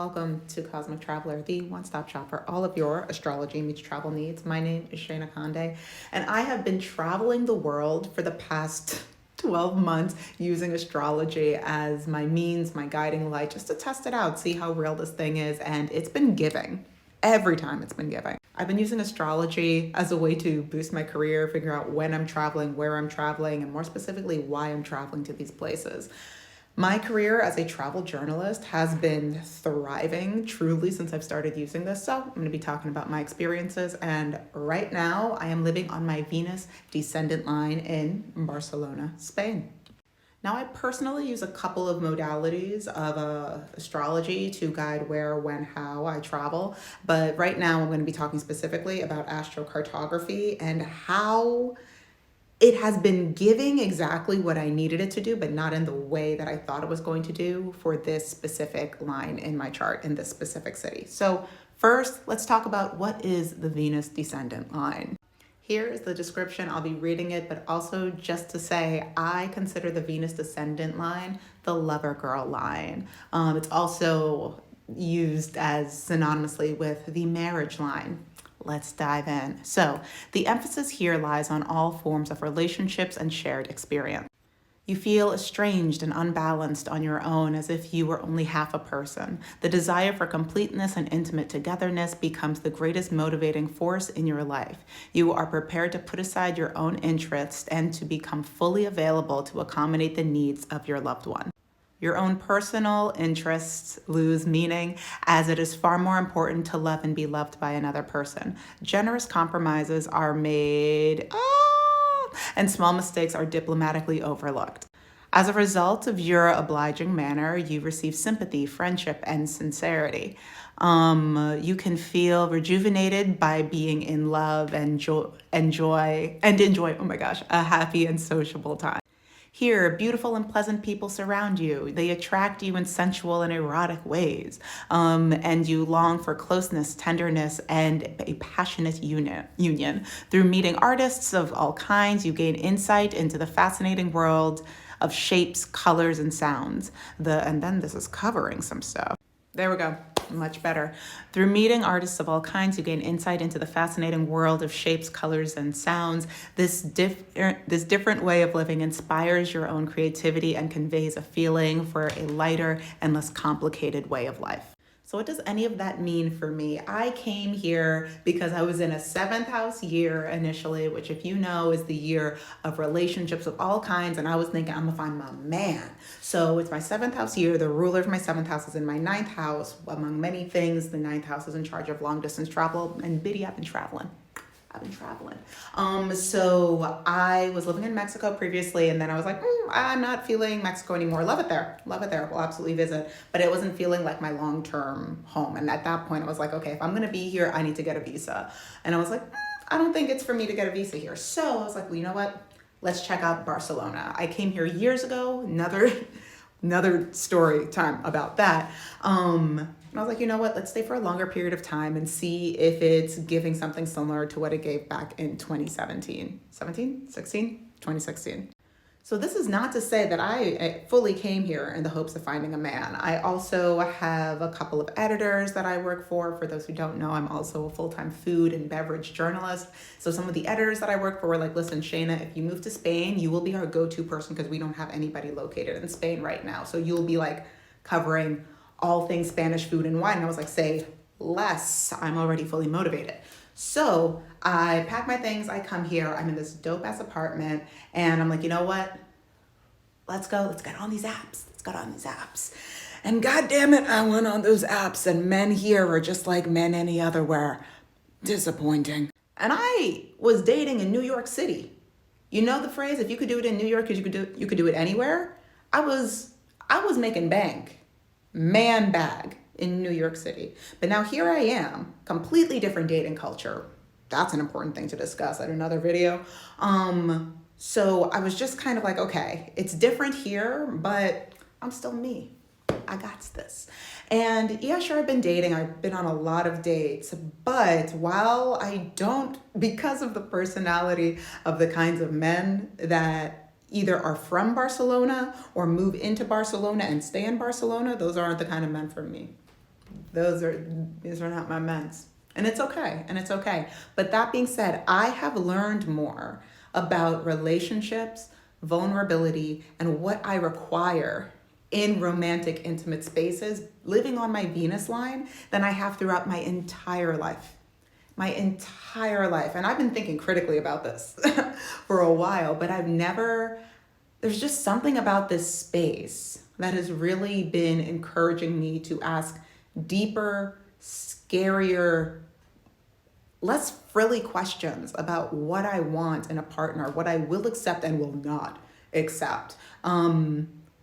welcome to Cosmic Traveler, the one-stop shop for all of your astrology meets travel needs. My name is Shayna Conde, and I have been traveling the world for the past 12 months using astrology as my means, my guiding light, just to test it out, see how real this thing is, and it's been giving. Every time it's been giving. I've been using astrology as a way to boost my career, figure out when I'm traveling, where I'm traveling, and more specifically, why I'm traveling to these places. My career as a travel journalist has been thriving truly since I've started using this. So I'm going to be talking about my experiences. And right now I am living on my Venus Descendant line in Barcelona, Spain. Now, I personally use a couple of modalities of astrology to guide where, when, how I travel. But right now I'm going to be talking specifically about astrocartography and how it has been giving exactly what I needed it to do, but not in the way that I thought it was going to do for this specific line in my chart in this specific city. So first, let's talk about what is the Venus Descendant line. Here is the description. I'll be reading it, but also just to say, I consider the Venus Descendant line the lover girl line. It's also used as synonymously with the marriage line. Let's dive in. So the emphasis here lies on all forms of relationships and shared experience. You feel estranged and unbalanced on your own, as if you were only half a person. The desire for completeness and intimate togetherness becomes the greatest motivating force in your life. You are prepared to put aside your own interests and to become fully available to accommodate the needs of your loved one. Your own personal interests lose meaning, as it is far more important to love and be loved by another person. Generous compromises are made, and small mistakes are diplomatically overlooked. As a result of your obliging manner, you receive sympathy, friendship, and sincerity. You can feel rejuvenated by being in love and enjoy, oh my gosh, a happy and sociable time. Here, beautiful and pleasant people surround you. They attract you in sensual and erotic ways, and you long for closeness, tenderness, and a passionate union. Through meeting artists of all kinds, you gain insight into the fascinating world of shapes, colors, and sounds. And then this is covering some stuff. There we go. Much better. Through meeting artists of all kinds, you gain insight into the fascinating world of shapes, colors, and sounds. This different way of living inspires your own creativity and conveys a feeling for a lighter and less complicated way of life. So what does any of that mean for me? I came here because I was in a 7th house year initially, which, if you know, is the year of relationships of all kinds. And I was thinking, I'm gonna find my man. So it's my 7th house year. The ruler of my 7th house is in my 9th house. Among many things, the 9th house is in charge of long distance travel. And biddy, I've been traveling. So I was living in Mexico previously, and then I was like, I'm not feeling Mexico anymore. Love it there. We'll absolutely visit. But it wasn't feeling like my long-term home. And at that point, I was like, okay, if I'm going to be here, I need to get a visa. And I was like, I don't think it's for me to get a visa here. So I was like, well, you know what? Let's check out Barcelona. I came here years ago. Another story time about that. And I was like, you know what, let's stay for a longer period of time and see if it's giving something similar to what it gave back in 2016. So this is not to say that I fully came here in the hopes of finding a man. I also have a couple of editors that I work for. For those who don't know, I'm also a full-time food and beverage journalist. So some of the editors that I work for were like, listen, Shayna, if you move to Spain, you will be our go-to person because we don't have anybody located in Spain right now. So you'll be like covering all things Spanish food and wine. And I was like, say less, I'm already fully motivated. So I pack my things, I come here, I'm in this dope ass apartment, and I'm like, you know what? Let's get on these apps. And God damn it, I went on those apps, and men here are just like men any other where. Disappointing. And I was dating in New York City. You know the phrase, if you could do it in New York, you could do it anywhere. I was making bank. Man bag in New York City. But now here I am, completely different dating culture. That's an important thing to discuss at another video. So I was just kind of like, okay, it's different here, but I'm still me. I got this. And yeah, sure, I've been dating. I've been on a lot of dates, but while I don't, because of the personality of the kinds of men that either are from Barcelona or move into Barcelona and stay in Barcelona, those aren't the kind of men for me. These are not my men's. And it's okay. And it's okay. But that being said, I have learned more about relationships, vulnerability, and what I require in romantic, intimate spaces, living on my Venus line, than I have throughout my entire life. My entire life. And I've been thinking critically about this for a while, but there's just something about this space that has really been encouraging me to ask deeper, scarier, less frilly questions about what I want in a partner, what I will accept and will not accept.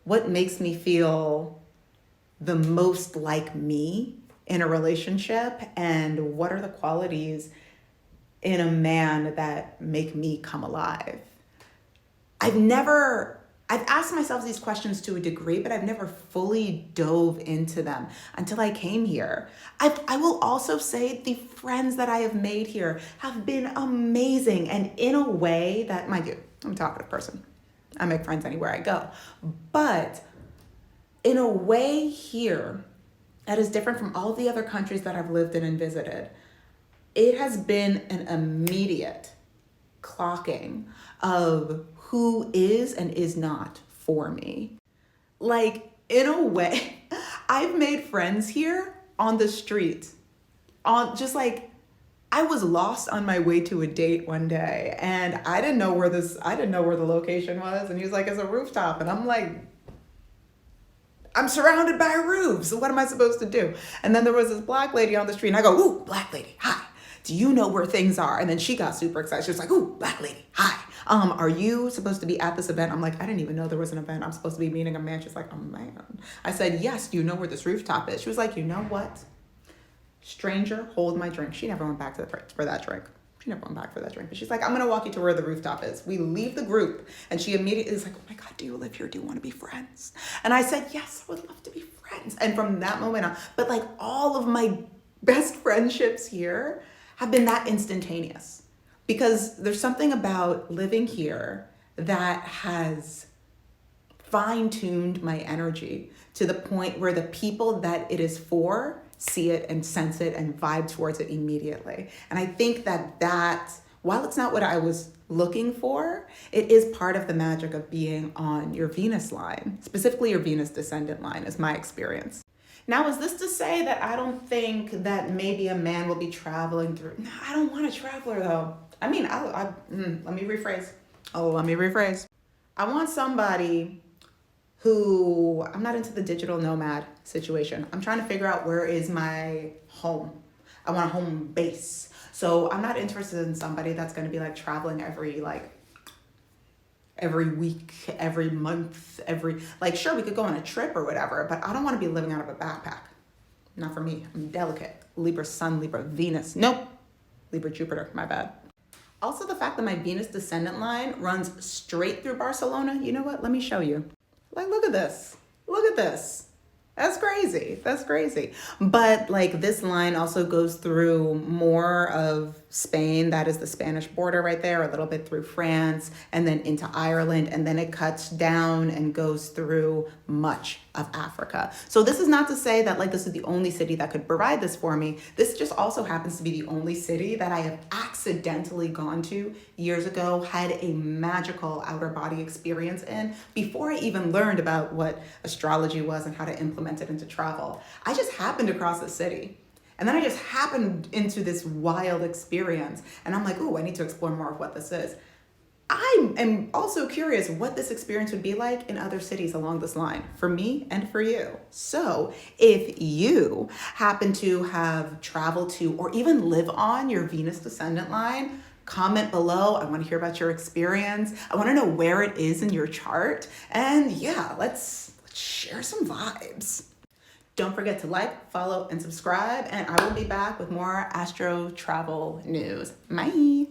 What makes me feel the most like me in a relationship, and what are the qualities in a man that make me come alive? I've asked myself these questions to a degree, but I've never fully dove into them until I came here. I will also say the friends that I have made here have been amazing, and in a way that, mind you, I'm a talkative person. I make friends anywhere I go. But in a way here that is different from all the other countries that I've lived in and visited, it has been an immediate clocking of who is and is not for me. Like, in a way, I've made friends here on the street. I was lost on my way to a date one day, and I didn't know where the location was, and he was like, it's a rooftop, and I'm like, I'm surrounded by roofs, so what am I supposed to do? And then there was this black lady on the street, and I go, ooh, black lady, hi. Do you know where things are? And then she got super excited. She was like, ooh, black lady, hi. Are you supposed to be at this event? I'm like, I didn't even know there was an event. I'm supposed to be meeting a man. She's like, a man. I said, yes, do you know where this rooftop is? She was like, you know what? Stranger, hold my drink. She never went back for that drink. But she's like, I'm going to walk you to where the rooftop is. We leave the group, and she immediately is like, oh my God, do you live here? Do you want to be friends? And I said, yes, I would love to be friends. And from that moment on, but like all of my best friendships here have been that instantaneous, because there's something about living here that has fine-tuned my energy to the point where the people that it is for see it and sense it and vibe towards it immediately. And I think that while it's not what I was looking for, it is part of the magic of being on your Venus line, specifically your Venus Descendant line, is my experience. Now, is this to say that I don't think that maybe a man will be traveling through? No, I don't want a traveler though. I mean, let me rephrase. I want somebody who, I'm not into the digital nomad situation. I'm trying to figure out where is my home. I want a home base. So I'm not interested in somebody that's going to be like traveling every week, every month, sure, we could go on a trip or whatever, but I don't want to be living out of a backpack. Not for me. I'm delicate. Libra Sun, Libra Venus. Nope. Libra Jupiter. My bad. Also, the fact that my Venus Descendant line runs straight through Barcelona. You know what? Let me show you. Like, look at this. That's crazy. But like, this line also goes through more of Spain. That is the Spanish border right there, a little bit through France, and then into Ireland. And then it cuts down and goes through much of Africa. So this is not to say that like this is the only city that could provide this for me. This just also happens to be the only city that I have accidentally gone to years ago, had a magical outer body experience in, before I even learned about what astrology was and how to implement it into travel. I just happened across the city. And then I just happened into this wild experience. And I'm like, ooh, I need to explore more of what this is. I am also curious what this experience would be like in other cities along this line, for me and for you. So if you happen to have traveled to or even live on your Venus Descendant line, comment below. I want to hear about your experience. I want to know where it is in your chart. And yeah, let's share some vibes. Don't forget to like, follow, and subscribe, and I will be back with more astro travel news. Bye.